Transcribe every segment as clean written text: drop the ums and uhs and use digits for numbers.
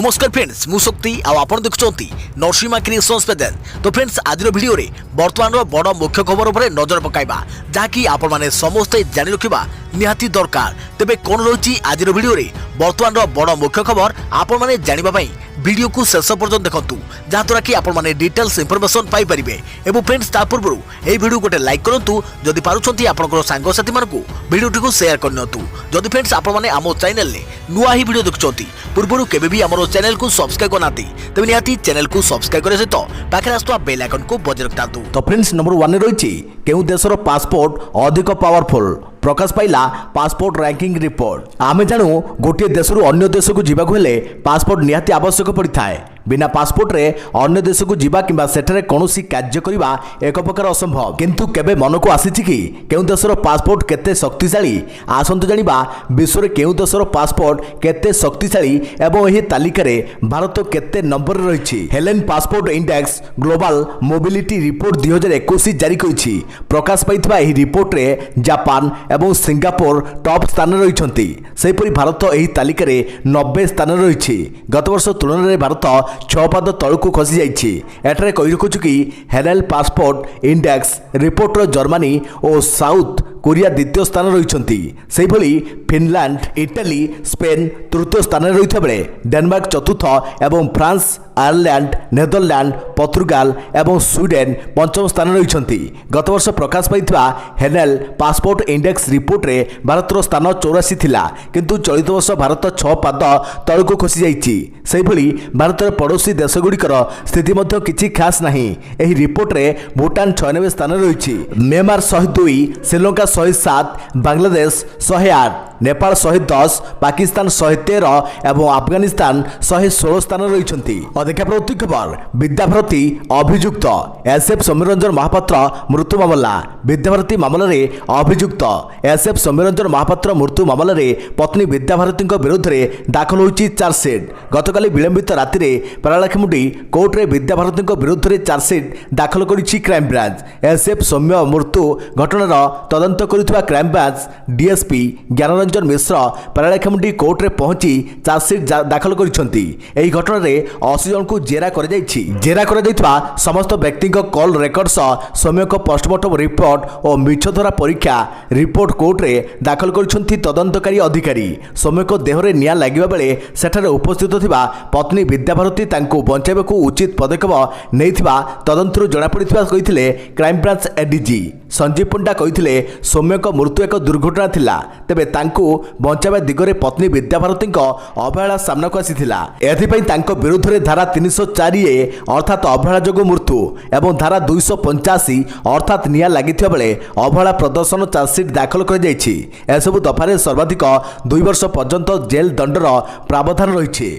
नमस्कार फ्रेंड्स मु शक्ति आपण देखुंती नरसिंहा क्रिएशंस पेजेंट। तो फ्रेंड्स आज वीडियो रे वर्तमान बड़ मुख्य खबर उपर नजर पकाइबा जहाँकि आपण माने समस्ते जानि रखिबा निहाती दरकार। तेबे कोन रही आज वीडियो रे वर्तमान बड़ मुख्य खबर आपण माने जानिबा पई वीडियो को शेष पर्यंत देखंतु जहाँद्वारा कि आपण माने डिटेल्स इंफॉर्मेशन पाई परिबे। एवं फ्रेंड्स ता पूर्व ए वीडियो गोटे लाइक करंतु जदि पारुछंती आपनकर सांग साथी मानकु वीडियो को शेयर करनतु। जदि फ्रेंड्स आपण माने आमो चैनल ले नुआ ही वीडियो देखुछंती पूर्व केबे भी हमरो चैनल को सब्सक्राइब करनाती तबे निहाती चैनल को सब्सक्राइब करे सहित पाखे आस्तुवा बेल आइकन को बजाय रखतांतु। तो फ्रेंड्स नंबर 1 रे रहिछि केउ देशर पासपोर्ट अधिक पावरफुल प्रकाश पाइला पासपोर्ट रैंकिंग रिपोर्ट। आमे जानू गोटे देशरू अन्य देश को जीवाक हेले पासपोर्ट निहाती आवश्यक पड़ता है। बिना पासपोर्ट रे अन्य देश को जीवा किंबा सेठरे कोनोसी कार्य करिबा एक प्रकार असंभव। किंतु केबे मन को आसीछि कि केउ देशर पासपोर्ट केते शक्तिशाली आसंतु जानिबा विश्व रे केउ देशर पासपोर्ट केते शक्तिशाली एवं एही तालिका रे भारत केते नंबर रे रहिछि। हेलेन passport index global mobility report 2021 जारी करिछि। प्रकाश पाइथिबा एही रिपोर्ट रे जापान एवं सिंगापुर टॉप स्थान रे रहिछंती। सेहिपरि भारत एही तालिका रे 90 स्थान रे रहिछि। गत वर्ष तुलना रे भारत 6 पाद तळकु खसी जाइछि। एठारे कहि रखुछु कि हेलेन पासपोर्ट इंडेक्स रिपोर्ट रो जर्मनी और साउथ कोरिया द्वितीय स्थान रहिछंती। सेहिभଳି फिनलैंड इटाली स्पेन तृतीय स्थान रे रहिथा बेले डेनमार्क चतुर्थ एवं फ्रांस आयरलैंड नेदरलैंड पोर्तुगाल एवं स्वीडेन पंचम स्थान रहिछंती। गत वर्ष प्रकाश पाइथिबा हेनेल पासपोर्ट इंडेक्स रिपोर्ट रे भारत रो स्थान 84 थिला किंतु चलित वर्ष भारत 6 पाद तळकु खसी जाइछि। सेहिभଳି भारत रो पड़ोसी देश गुड़िकर स्थिति मध्य किछि खास नाही। एही रिपोर्ट रे भूटान 96 स्थान रहिछि। म्यांमार 102 श्रीलंका 107 बांग्लादेश 108 नेपाल 110 पाकिस्तान 113 एवं अफगानिस्तान 116 स्थान रहिछंती। अधिका प्रवृत्ति खबर विद्याभारती अभियुक्त एसएफ सौम्यरंजन महापात्र मृत्यु मामला। विद्याभारती मामला रे अभियुक्त एसएफ सौम्यरंजन महापात्र मृत्यु मामला रे पत्नी विद्याभारती विरुद्ध रे दाखल होईछि चार्जसीट। गतकाली विलंबित राति रे परालाखेमुंडी कोर्ट रे विद्याभारती विरुद्ध रे चार्जसीट दाखल करिछि क्राइम ब्रांच। एसएफ सौम्य मृत्यु घटनार तदंत करुवा क्राइम ब्रांच डीएसपी ज्ञानरंजन मिश्र परालाखेमुंडी कोर्ट रे पहुंची चार्जसीट दाखल करिसंती। एही घटना रे 80 जन को जेरा कर जाइछि। जेरा कर जाइतबा समस्त व्यक्ति कॉल रेकर्ड सौम्य पोस्टमार्टम रिपोर्ट और मिछधरा परीक्षा रिपोर्ट कोर्ट रे दाखल करिसंती तदंतकारी अधिकारी। सौम्य देह रे निया लागिबा बेले सेठारे उपस्थित थिबा पत्नी विद्याभारती तांको बंचाइबाकू उचित पदक्षेप नेइथिबा तदंतरु जणा पड़िथिबा कहिथिले क्राइम ब्रांच एडीजी संजीव पंडा कहिथिले सौम्य मृत्यु एक दुर्घटना थिला। तेबे तांको बंचाइबा दिगरे पत्नी विद्याभारती अवहेला सामनाको आसीथिला। एथिपई तांको विरुद्ध रे धारा 304A अर्थात अवहेला जोगु मृत्यु एवं धारा 285 अर्थात निया लागिथिबा बेले अवहेला प्रदर्शन चार्जसीट दाखल कर जाइछि। एसबु दफारे सर्वाधिक 2 वर्ष पर्यंत जेल दंडर प्रावधान रहिछि।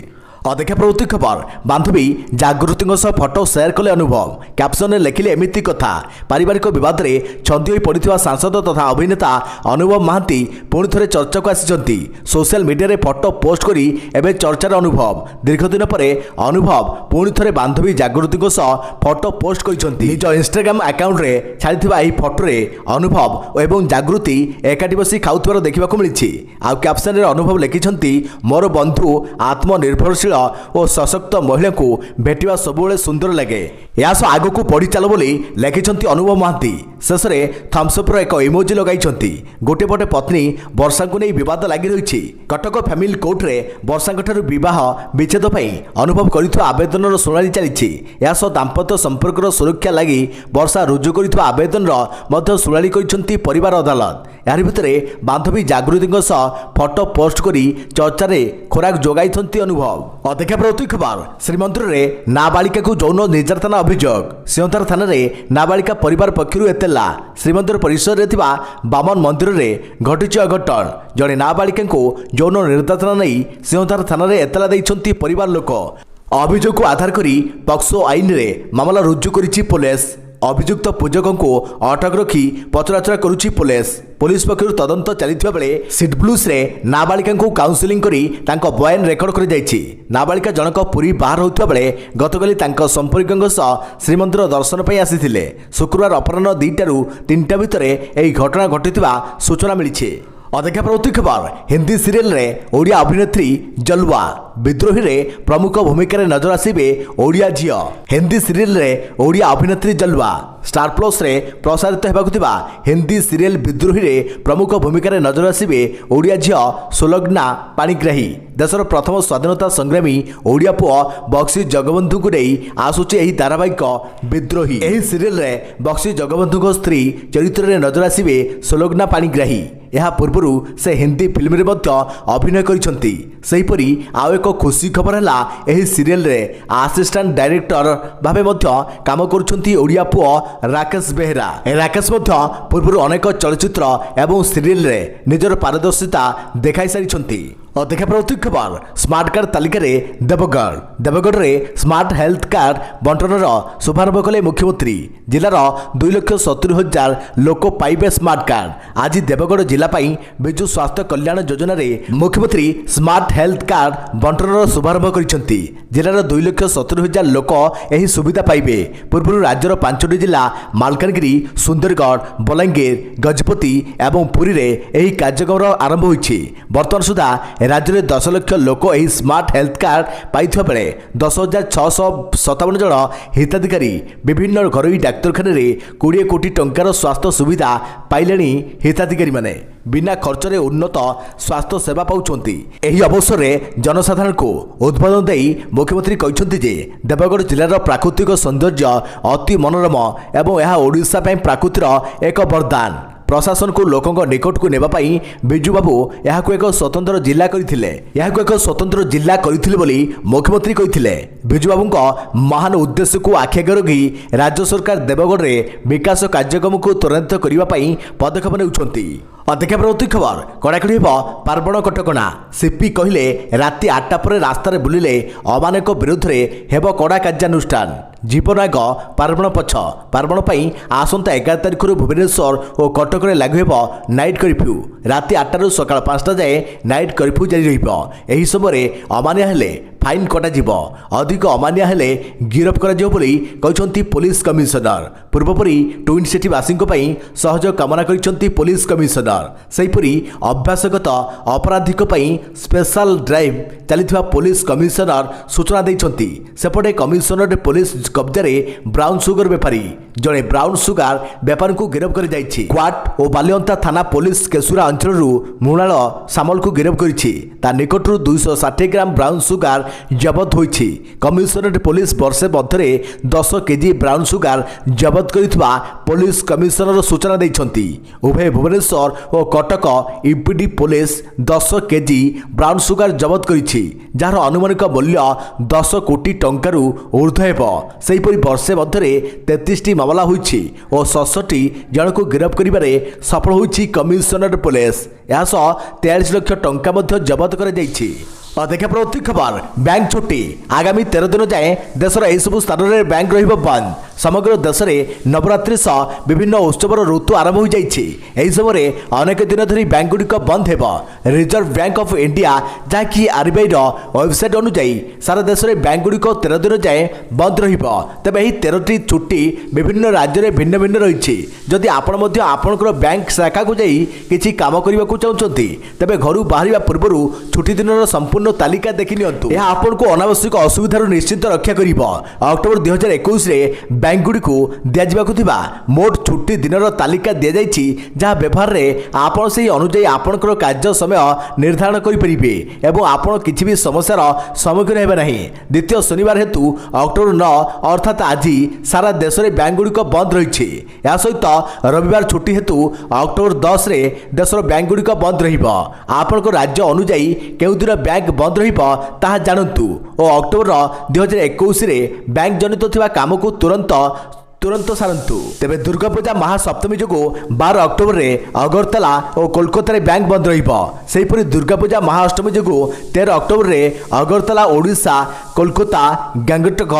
अधिका प्रवृत्ति खबर बांधवी जागृति फटो शेयर कले अनुभव कैप्शन लिखिले एमिति कथा। पारिवारिक विवाद रे छंदी होई पड़िथिबा सांसद तथा अभिनेता अनुभव महांती पुणी थरे चर्चा को आसिचंती। सोशल मीडिया रे फोटो पोस्ट करी एबे चर्चार अनुभव। दीर्घ दिन परे अनुभव पुणी थरे बांधवी जागृति फोटो पोस्ट करिसंती। निज इंस्टाग्राम अकाउंट रे छाड़िथिबा एही फोटो रे अनुभव एवं जागृति एकाठी बसी खाउथबार देखिबाकू मिलिछि। आ कैप्शन रे अनुभव लिखिसंती मोर बंधु आत्मनिर्भरशील और सशक्त महिला को भेटिबा सबुले सुंदर लगे। यास आगो को पढ़ी चलो बोली लिखिसंती अनुभव महांती। शेष में थम्सअप रो एक इमोजी लगाइछंती। गोटे पटे पत्नी वर्षा को नहीं विवाद लागि रहिछि। कटक फैमिली कोर्ट रे वर्षा ठारू विवाह विच्छेद पई अनुभव करिथबा आवेदन रो सुनाली चलिछि। यास दाम्पत्य संपर्क रो सुरक्षा लागि वर्षा रुजु करिथबा आवेदन रो मध्य सुनाली करिसंती परिवार अदालत। यार भितरे बांधवी जागृति फोटो पोस्ट करी चर्चा रे खोराक जोगाइछंती अनुभव। अधिका प्रवृत्ति खबर श्रीमंदिर रे नाबालिका को यौन निर्यातना अभियोग। सिंहधार थाना रे नाबालिका परिवार पक्षरु एतला। श्रीमंदिर परिसर रे थिबा बामन मंदिर रे घटिछि अघटन। जणे नाबालिका को यौन निर्यातना नहीं सिंहधार थाना रे एतला दैछंती परिवार लोक। अभियोग को आधार करी पक्सो आईन रे मामला रुजु करिछि पुलिस। अभियुक्त पूजकों को अटक रखी पचराचरा करुछि पुलिस। पुलिस पक्षर तदंत चलिथिबा बेले सीट ब्लूस रे नाबालिका को काउंसलिंग करी तांको बयान रेकर्ड कर जाइछि। नाबालिका जनक पुरी बाहर होउथिबा बेले गतकाली तांको संपर्कଙ୍କ सह श्रीमंदिर दर्शन पई आसीथिले। शुक्रवार अपराह्न 2 टा रु 3 टा भितरे एही घटना घटिथिबा सूचना मिलिछि। अदेखा परवर्ती खबर हिंदी सीरियल रे ओडिया अभिनेत्री जलवा विद्रोही रे प्रमुख भूमिका रे नजर आसीबे ओडिया झियो। हिंदी सीरियल रे ओडिया अभिनेत्री जलवा स्टार प्लस रे प्रसारित हेबाकु थिबा हिंदी सीरियल विद्रोही रे प्रमुख भूमिका रे नजर आसीबे ओडिया झियो सुलग्ना पाणिग्राही। देशर प्रथम स्वाधीनता संग्रामी ओडिया पुओ बक्सी जगबंधु को नै आसुची एही धारावाहिक विद्रोही। एही सीरियल रे बक्सी जगबंधु को स्त्री चरित्र रे नजर आसीबे सुलग्ना पाणिग्राही। यह पूर्व से हिंदी फिल्म रे मध्य अभिनय करिसंती। सेहीपरि आउ एक खुशी खबर है एही सीरियल रे असिस्टेंट डायरेक्टर भाबे मध्य काम करुछंती ओडिया पुओ राकेश बेहरा। राकेश मध्य पूर्व अनेक चलचित्र एवं सीरियल रे निजर पारदर्शिता देखाई सारिछंती। और देखा प्रवृत्ति खबर स्मार्ट कार्ड तालिका रे देवगढ़ रे स्मार्ट हेल्थ कार्ड बंटनर शुभारंभ कले मुख्यमंत्री। जिलार 2,70,000 लोक पाइबे स्मार्ट कार्ड। आज देवगढ़ जिला पाई बिजु स्वास्थ्य कल्याण योजना रे मुख्यमंत्री स्मार्ट हेल्थ कार्ड बंटनर शुभारंभ करिसंती। जिलार 2,70,000 लोक एही सुविधा पाइबे। पूर्व राज्यर 5टी जिला मालकानगिरी, सुंदरगढ़, बलांगीर, गजपति एवं पुरी रे एही कार्यक्रम आरंभ होइछि। वर्तमान सुधा राज्य में 10 लाख लोक यही स्मार्ट हेल्थ कार्ड पाई बेले 10,657 जन हिताधिकारी विभिन्न घरोई डाक्तखाना 20 कोटी टंकार स्वास्थ्य सुविधा पाइले हिताधिकारी माने बिना खर्च रे उन्नत स्वास्थ्य सेवा पाउछंती। एही अवसर में जनसाधारण को उद्बोधन देई मुख्यमंत्री कहते जे देवगढ़ जिलार प्राकृतिक सौंदर्य अति मनोरम एवं यह ओडिशा पई प्राकृतिर एक वरदान। प्रशासन को लोकों निकट को नेबा पाई बिजू बाबू यह एक स्वतंत्र जिला करथिले बोली मुख्यमंत्री कहिथिले। बिजू बाबू महान उद्देश्य को आखि आगे रखी राज्य सरकार देवगढ़ रे विकास कार्यक्रम को त्वरान्वित करने पाई पदक्षेप नेउछंती। देखा प्रवृत्ति खबर कड़ाकड़ी पार्वण कटकणा। सीपी कहले राति 8टा पर रास्तार बुलिले अमानक विरुद्ध में हेब कड़ा कार्यानुष्ठान। जीवन आग पार्वण पछ पार्वण आसंता 11 तारिख भुवनेश्वर और कटक में लागू हेब नाइट कर्फ्यू। राति 8 सकाळ 5टा जाए नाइट कर्फ्यू जारी रहिबो। एही समय अमानिया हेले फाइन कटाଯିब। अधिक अमानिया हेले गिरफ कराଯିବ ବୋଲି କହିଛନ୍ତି पुलिस कमिशनर। पूर्वपरि ट्विन सिटी वासींको पई सहयोग कामना କରିଛନ୍ତି पुलिस कमिशनर। सेहीपरि अभ्यासगत अपराधिक पई स्पेशल ड्राइव चलिथिबा पुलिस कमिशनर सूचना दैଛନ୍ତି। सेपटे कमिशनर पुलिस कब्जारे ब्राउन सुगर बेपारी जड़े ब्राउन सुगर बेपारी को गिरफ कर जाइछि। क्वाट और बालियंता थाना पुलिस केसुरा अंचल मुणाल सामल को गिरफ करिछि। ता निकटरू 260 ग्राम ब्राउन सुगर जबत होइछि। कमिशनरेट पुलिस वर्षे मध्य 10 केजी ब्राउन सुगर जबत करिथिबा पुलिस कमिशनर सूचना दैଛନ୍ତି। उभय भुवनेश्वर और Cuttack UPD police 10 KG brown sugar जबत करिछि जार अनुमानिक मूल्य 10 कोटी टंकार ऊर्ध्व हेब। सेहीपरि वर्षे मध्य 33टी मामला होइछि और 67 जन को गिरफ करिबारे सफल होइछि कमिशनरेट पुलिस। यह 43 लाख टंका मध्य जबत कर जाइछि। देखा प्रवृत्ति खबर बैंक छुट्टी आगामी 13 दिन जाए देशर यह सब स्थान में बैंक रहिबो बंद। समग्र देश में नवरात्रि सह विभिन्न उत्सवर ऋतु आरंभ हो जाइछि। एही समय अनेक दिन धरी बैंक गुड़िक बंद हेब। रिजर्व बैंक ऑफ इंडिया जहाँकि आरबीआई वेबसाइट अनुसार सारा देश में बैंक गुड़िक 13 दिन जाए बंद रहिबो। तेबे एही 13टी छुट्टी विभिन्न राज्य में भिन्न भिन्न रही। जदि आपण मध्य आपणकर बैंक शाखा को जाई किछि काम करबा को चाहउछंती तेबे घरु बाहरिबा पूर्व छुट्टी दिन संपूर्ण तालिका देखि नियंतु। यह आपको अनावश्यक असुविधार निश्चित रक्षा करिब। अक्टोबर 2021 रे बैंक गुड़ी को दिया जाबाकु थिबा मोट छुट्टी दिनर तालिका दिया जाइछि जहाँ व्यवहार रे आपण से अनुଯାयी आपणकर कार्य समय निर्धारण करि परिबे एवं आपण किछि भी समस्यार सम्मुखीन हेबे नाही। द्वितीय शनिवार हेतु अक्टोबर 9 अर्थात आज सारा देश में बैंक गुड़िक बंद रही। या सहित रविवार छुट्टी हेतु अक्टोबर 10 रे देशर बैंक गुड़िक बंद रहिबो। आपणकर राज्य अनुଯାयी केउ दिन बैंक बंद रहिबो ताहा जानन्तु और अक्टोबर 2021 रे बैंक जनित थिबा काम को तुरंत सारंतु। तेबे दुर्गा पूजा महासप्तमी जो 12 अक्टोबर रे अगरतला और कोलकाता बैंक बंद रहिबो। सेहीपरि दुर्गा पूजा महाअष्टमी जो 13 अक्टोबर रे अगरतला ओडिशा कोलकाता गैंगटक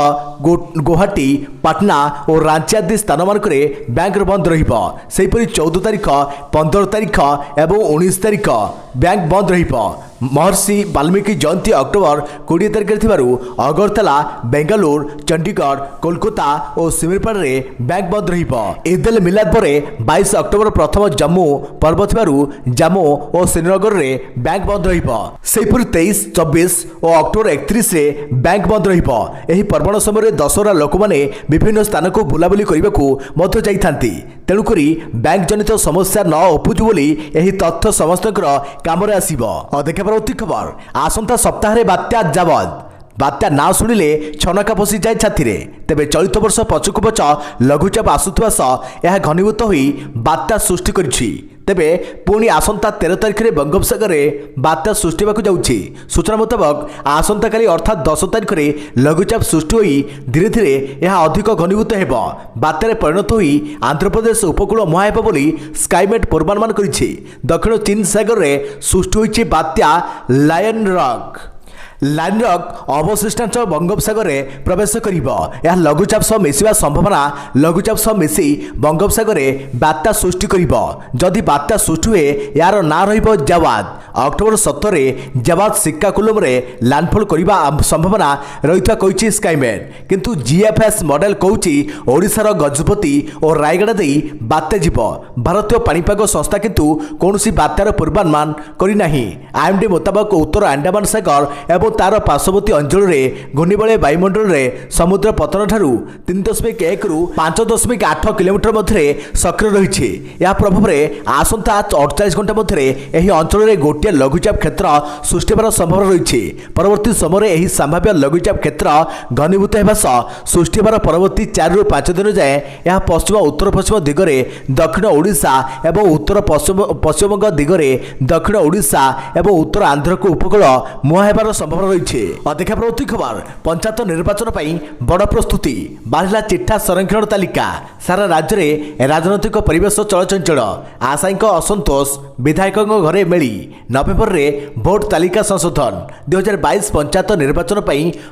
गुवाहाटी पाटना और रांची आदि स्थान मानक बैंक बंद रहीपरी 14 तारिख 15 तारिख एवं 19 तारिख बैंक बंद महर्षि वाल्मीकि जयंती अक्टोबर 20 तारिख अगरतला बेंगालुरु चंडीगढ़ कोलकाता और सिमिरपाड़ में बैंक बंद ईद उल मिलाद पर 22 अक्टोबर प्रथम जम्मू पर्व जम्मू और श्रीनगर में बैंक बंद रहीपरी 23 24 और अक्टोबर 31 रे बैंक बंद रही पर्वण समय दशहरा लोक मैंने विभिन्न स्थान को बुलाबुली करने को जाइथांती तेणुक बैंक जनित समस्या न उपुजु बोली एही तथ्य समस्त काम देखा परवर्ती खबर आसंता सप्ताह बात्या जावद बात्या ना शुणिले छनका पशि जाए छाती तेबे चलित वर्ष पछकु पछ लघुचाप आसुवा सह यह घनीभूत हो बात्या सृष्टि करिछि तेबे पुणी आसंता 13 तारिख में बंगोपसागर में बात्या सृष्टि होगा जाउछि सूचना मुताबक आसंता काली अर्थात 10 तारिख में लघुचाप सृष्टि होई धीरे धीरे यह अधिक घनीभूत हेब बात्यारे परिणत होई आंध्र प्रदेश उपकूल मुहां हेब बोली स्काईमेट पूर्वानुमान करिछि दक्षिण चीन सागर में सृष्टि होइछि बात्या लाइन रक अवशिष्टांचल बंगोपसागर में प्रवेश कर लघुचाप सह मिसिबा संभावना लघुचाप सह मिसी बंगोपसागर में बात्या सृष्टि जदि बात्या सृष्टि हुए यार ना रवाद अक्टोबर 17 जवाद सिक्काकुलम में लैंडफॉल करने संभावना रही स्काईमेट किंतु जीएफएस मॉडल कहूँ ओडिशार गजपति और रायगढ़ दे बात्या जीव भारतीय पाणीपाग संस्था किंतु कौन बात्यार पूर्वानुमान करना आईएमडी मुताबक उत्तर अंडमान सागर एवं तार पार्श्ववर्ती अंचल में घूर्णिबलय वायुमंडल में समुद्र पतन ठारू 3.1 रु 5.8 किलोमीटर मध्य सक्रिय रही प्रभाव में आसंता 48 घंटा मध्य अंचल में गोटे लघुचाप क्षेत्र सृष्टि होवार संभावना रही परवर्ती समय संभाव्य लघुचाप क्षेत्र घनीभूत होगा सह सृष्टि होवार परवर्ती 4 रु 5 दिन जाए यह पश्चिम उत्तर पश्चिम दिगरे दक्षिण ओडिशा एवं उत्तर पश्चिमबंग दिगरे दक्षिण ओडिशा एवं उत्तर आंध्र को उपकूल मुहां होवार संभावना रही देखा प्रवृत्ति खबर पंचायत निर्वाचन बड़ प्रस्तुति बाहर चिठा संरक्षण तालिका सारा राज्य में राजनैतिक परिवेश चलचंचल आशायी असंतोष विधायकों घरे मेली नवेम्बर में भोट तालिका संशोधन 2022 पंचायत निर्वाचन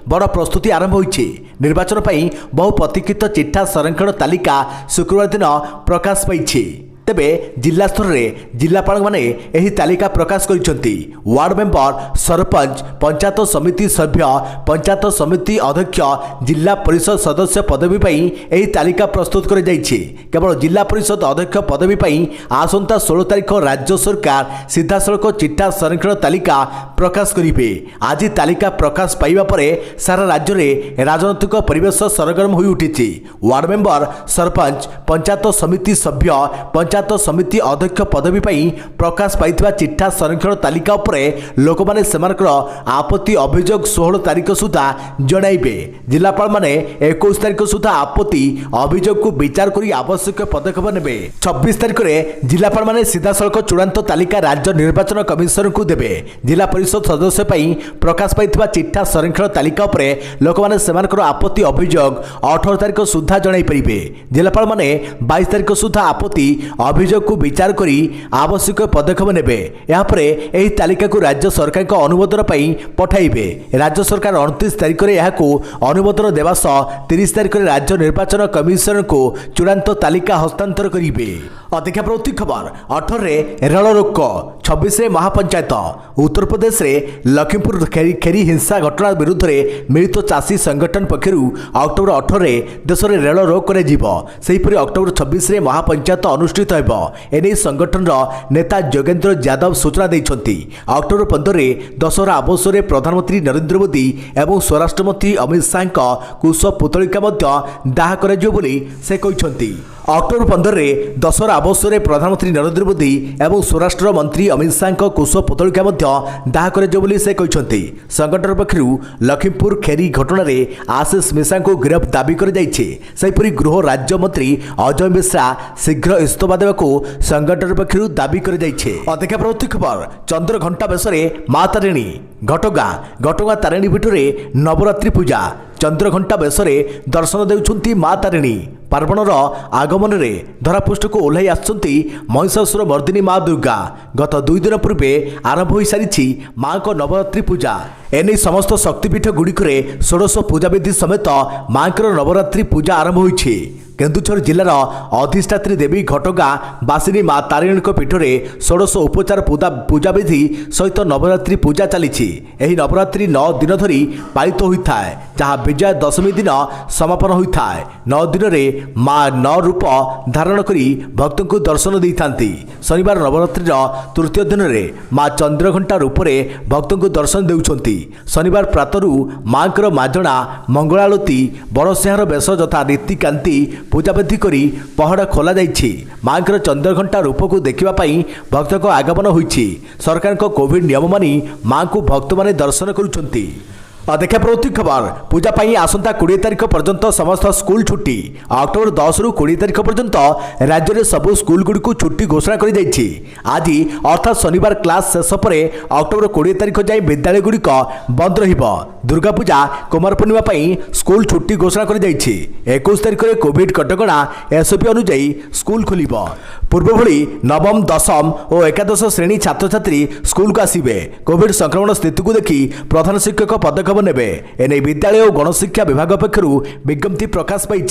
बड़ प्रस्तुति आरंभ होइछि निर्वाचन बहु प्रतीक्षित चिठा संरक्षण तालिका शुक्रवार दिन प्रकाश पाइछि तेबे जिला स्तर में जिलापाल माने एही तालिका प्रकाश करिसेंती वार्ड मेंबर सरपंच पंचायत समिति सभ्य पंचायत समिति अध्यक्ष जिला परिषद सदस्य पदवी पई एही तालिका प्रस्तुत कर जाइछि केवल जिला परिषद अध्यक्ष पदवी पई आसंता 16 तारिख राज्य सरकार सीधासलख चिठा संरक्षण तालिका प्रकाश करिवे आज तालिका प्रकाश पाइबा परे सारा राज्य में राजनैतिक परिवेश सरगरम होई उठिछि वार्ड मेंबर सरपंच पंचायत समिति सभ्य पंचायत समिति अध्यक्ष पदवी पई प्रकाश पाइथिबा चिठा संरक्षण तालिका उपरे लोक माने सेमानकर आपत्ति अभियोग 16 तारिख सुधा जणाइबे जिलापाल माने 21 तारिख सुधा आपत्ति अभियोग को विचार करी आवश्यक पदक्षेप नेबे 26 तारिख रे जिलापाल माने सीधासलख चूड़ांत तालिका राज्य निर्वाचन कमिशन को देबे जिला परिषद सदस्य पई प्रकाश पाइथिबा चिठा संरक्षण तालिका उपरे लोक माने सेमानकर आपत्ति अभियोग 18 तारिख सुधा जणाइ परिबे जिलापाल माने 22 तारिख सुधा आपत्ति अभियोग को विचार करी आवश्यक पदक्षेप नेबे यापरे एही तालिका को राज्य सरकार को अनुमोदन पई पठाइबे राज्य सरकार 29 तारिख रे याको अनुमोदन देवा सह 30 तारिख रे राज्य निर्वाचन कमिशन को चूड़ांत तालिका हस्तांतर करिबे अधिका प्रवृत्ति खबर 18 रे रेल रोक 26 रे महापंचायत उत्तर प्रदेश रे लखीमपुर खेरी हिंसा घटना विरुद्ध रे मिलित चाषी संगठन पक्षरु अक्टोबर 18 रे देश रे रेल रोक करे जीवो सेहिपरि अक्टोबर 26 रे महापंचायत अनुष्ठित हेबो एने संगठन नेता जोगेंद्र यादव सूचना देइछंती अक्टोबर 15 रे दशहरा अवसर रे प्रधानमंत्री नरेंद्र मोदी एवं स्वराष्ट्र मंत्री अमित शाह कुश पुतलिका दाह कर से कहते अक्टोबर 15 रे दशहरा अवसर में प्रधानमंत्री नरेंद्र मोदी एवं स्वराष्ट्र मंत्री अमित शाह कुश पुतलिका दाह कर से कहते संगठन पक्षर लखीमपुर खेरी घटना आशीष मिश्रा को गिरफ्त दाबी कर गृह राज्य मंत्री अजय मिश्रा शीघ्र इस्तीफा देवाक संगठन पक्षर दाबी कर अधिका प्रवृत्ति खबर चंद्र घंटा बेश माँ तारिणी घटगां तारिणी पीठ में नवरात्रि पूजा चंद्र घंटा बेश दर्शन देउछंती माँ तारिणी पार्वणर आगमन में धरापृष्ठ को ओह्लाई आसुच्च महिषासुर मर्दिनी माँ दुर्गा। गत 2 दिन पूर्वे आरंभ हो सारी माँ को नवरात्रि पूजा। एने समस्त शक्तिपीठ गुड़िक 16 पूजाविधि समेत माँ नवरात्रि पूजा आरंभ होइछि। केन्दुझर जिलार अधिष्ठात्री देवी घटगाँ बासिनी माँ तारिणी पीठ में 16 उपचार पूजाविधि सहित नवरात्रि पूजा चली। नवरात्रि 9 दिन धरी पालित होता है, जहाँ विजया दशमी दिन समापन होता है। 9 दिन में माँ 9 रूप धारण करी भक्त को दर्शन दे था। शनिवार नवरात्रि तृतीय दिन में माँ चंद्रघंटा रूप में भक्त को दर्शन देउछंती। शनिवार प्रातरु माँ माजणा मंगलालती बड़सिंहार बेश तथा रीतिकांति पूजाविधि करी पहड़ा खोल जाइछि। माँ चंद्रघंटा रूप को देखापी भक्त को आगमन होइछि। सरकार कोविड नियम मानि माँ को भक्त माने दर्शन करुछंती। देखा प्रवृत्ति खबर पूजा पाई आसंता 20 तारिख पर्यंत समस्त स्कूल छुट्टी। अक्टोबर 10 रु 20 तारिख पर्यंत राज्य में सबू स्कूल गुड़ी को छुट्टी घोषणा कर आज अर्थात शनिवार क्लास शेष पर अक्टोबर 20 तारिख जाए विद्यालय गुड़िक बंद रहिबो। दुर्गा पूजा कुमार पूर्णिमा पाई स्कूल छुट्टी घोषणा कर 21 तारिख में कोविड कटकणा एसओपी अनुଯାयी स्कूल खोलिबो। पूर्व भली नवम दशम और एकादश श्रेणी छात्र छात्री स्कूल को आसवे। कोविड संक्रमण स्थिति को देखि प्रधान शिक्षक पदक्षेप नेबे। एने विद्यालय और गणशिक्षा विभाग पक्षरु विज्ञप्ति प्रकाश पाई।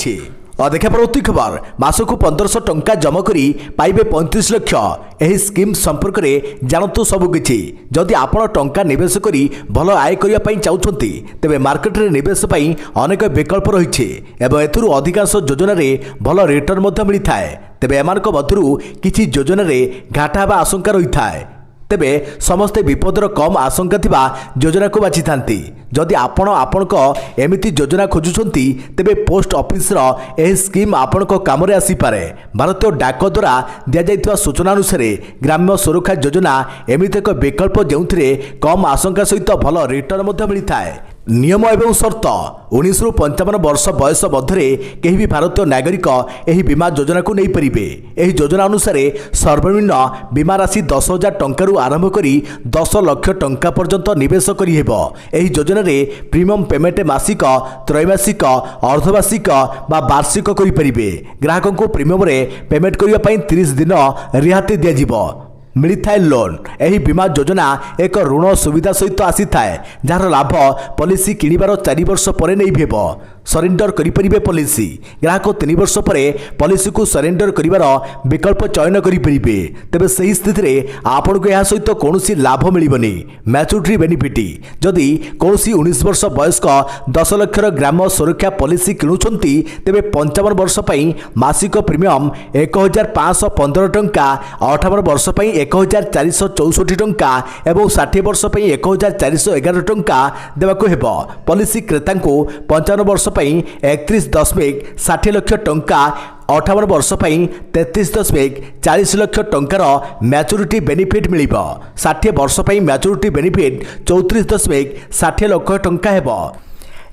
देखा प्रवृत्ति खबर मासकु 1500 टंका जमा करी पाइबे 35 लाख। एही स्कीम संपर्क में जानतु सबुकिछि। जदि आपण टंका निवेश करी भल आय करिया पई चाहुछंती तेबे मार्केट रे निवेश पई अनेक विकल्प रहिछि एवं एथुरु अधिकांश योजना रे भल रिटर्न मध्य मिलिथाय। तेबे एमानक मध्यरु किछि योजना रे घाटा हेबा आशंका रहिथाय। तेबे समस्ते विपदर कम आशंका थिबा योजना को बाछि थांती। जदि आपण आपणक एमिति योजना खोजुछंती तेबे पोस्ट ऑफिस रो एही स्कीम आपणक काम रे आसी पारे। भारतीय डाक द्वारा दिया जाइतवा सूचना अनुसार ग्राम्य सुरक्षा योजना एमिति एक विकल्प जेउथिरे कम आशंका सहित भल रिटर्न मध्य मिलिथाय। नियम एवं शर्त 19 रु 55 वर्ष बयस मध्य केही भी भारतीय नागरिक एही बीमा योजना को नहीं परिबे। एही योजना अनुसार सर्वनिम्न बीमा राशि 10,000 टंका रु आरंभ करी 10 लाख टंका पर्यंत निवेश करी हेबो। एही योजना रे प्रीमियम पेमेंट मासिक, त्रैमासिक, अर्धवार्षिक बा वार्षिक करि परिबे। ग्राहक को प्रीमियम रे पेमेंट करिया पई 30 दिन रिहाती दिया जिवो। मिलिथाए लोन। एही बीमा योजना एक ऋण सुविधा सहित आसी थाए, जार लाभ पॉलिसी किଣିବାର 4 वर्ष पर नहीं हेबो। सरेंडर करिपरिबे पॉलिसी। ग्राहक 3 वर्ष पर पॉलिसी को सरेंडर करिवार विकल्प चयन करिपरिबे। तेबे सही स्थिति रे आपण को यह सहित कोनोसी लाभ मिलिबनी। मैच्योरिटी बेनिफिट जदि कोनोसी 19 वर्ष वयस्क 10 लाख ग्राम सुरक्षा पॉलिसी किणुछंती तेबे 55 वर्ष पई मासिक प्रीमियम 1515 टंका, 58 वर्ष पई 1464 टंका एवं 60 वर्ष पई 1411 टंका देवाको हेबो। पॉलिसी क्रेता को 55 वर्ष 31.60 लाख टंका, 58 वर्ष 33.40 लाख टंकार मैच्योरिटी बेनिफिट मिलिबो। 60 वर्ष मैच्योरिटी बेनिफिट 34.60 लाख टंका हेबो।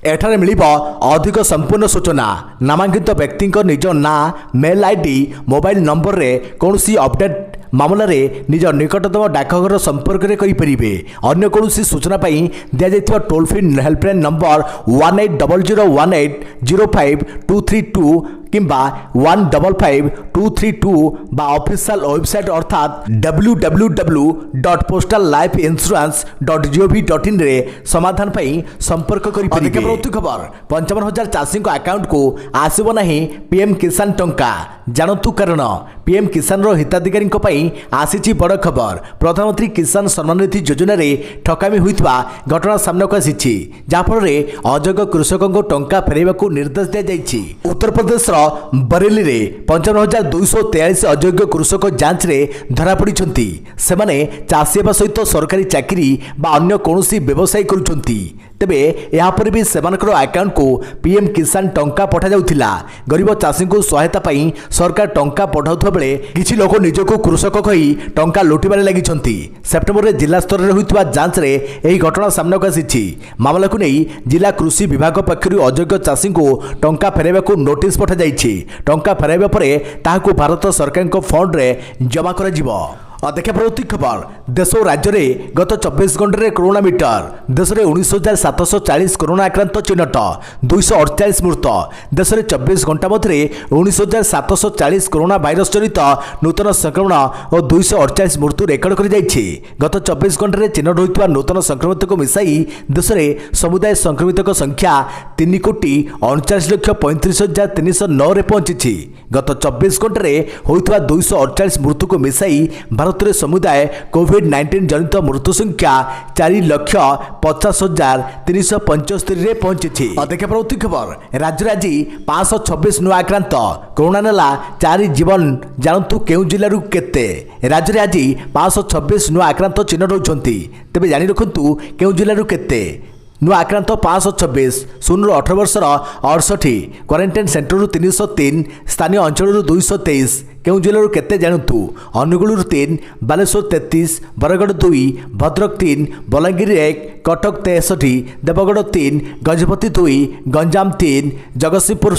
एठारे मिलिबो अधिक संपूर्ण सूचना। नामांकित व्यक्ति निज ना, मेल आईडी, मोबाइल नंबर रे कोनोसी अपडेट मामला रे निज निकटतम डाकघर संपर्क रे करि परिबे। अन्य कोनोसी सूचना पई दिया जायतिबा टोल फ्री हेल्पलाइन नंबर 1800180523 किंबा 155232 बा ऑफिशियल वेबसाइट अर्थात www.postal-life-insurance.gov.in रे समाधान पई संपर्क करि परिबे। प्रवृत्ति खबर 55,000 चाषी अकाउंट को आसीबो नाही पीएम किसान टंका। जानतु कारण पीएम किसान रो हिताधिकारी पई आसीची बड़ खबर। प्रधानमंत्री किसान सम्मान निधि योजना रे ठकामी होइतबा घटना सामना को आसीची, जाफल रे अयोग्य कृषकों को टंका फेरैबा को निर्देश दिया जायछि। उत्तर प्रदेश बरेली रे 55,243 अयोग्य कृषक जांच रे धरा पड़िछंती। सेमाने चाषी हेबा सहित सरकारी चाकरी बा अन्य कोनोसी व्यवसाय करुछंती। तेबे यहाँ पर भी सेमानकर अकाउंट को पीएम किसान टंका पठा जाउथिला। गरीब चाषी को सहायता पाई सरकार टंका पठाउथबा बेले किछि लोक निजको कृषक कही टंका लुटिबारे लागिछंती। सेप्टेम्बर रे जिला स्तर रे होइतबा जांच रे एही घटना सामना को आसीछि। मामला को नहीं जिला कृषि विभाग पक्षरु अयोग्य चाषी को टंका फेरैबा को नोटिस पठा जाइछि। टंका फेरैबा परे ताहाको भारत सरकार को फंड रे जमा करा जिवो। देखा परवर्ती खबर देश और राज्य में गत 24 घंटे कोरोना मीटर देश में 19,740 कोरोना आक्रांत चिन्हट 248 मृत देश में 24 घंटा मध्य 19,740 कोरोना भाइरस जनित नूतन संक्रमण और 248 मृत्यु रेकर्ड कर गत 24 घंटे चिन्हट होता नूतन संक्रमित को मिसाई देश में समुदाय संक्रमित संख्या 3,39,35,309 पहुंची गत 24 घंटे होता 248 मृत्यु को मिसाई भारत में समुदाय कोविड-19 जनित मृत्यु संख्या 4,50,375 पहुंची। देखा परवर्ती खबर राज्य में आज 526 नुआ आक्रांत कोरोना नेला 4 जीवन जानतु केउ जिलू केते राज्य में आज 526 नुआ आक्रांत चिन्हट होती तेज जाणी रखु केउ जिलू केते नुआ आक्रांत 526 0 18 वर्षर 68 क्वारंटाइन सेंटर 303 स्थानीय अंचल 223 केउ जिलू केते जानतु अनुगुल 3 बालेश्वर 33 बरगढ़ 2 भद्रक 3 बलांगीर 1 कटक 63 देवगढ़ 3 गजपति 2 गंजाम 3 जगतसिंहपुर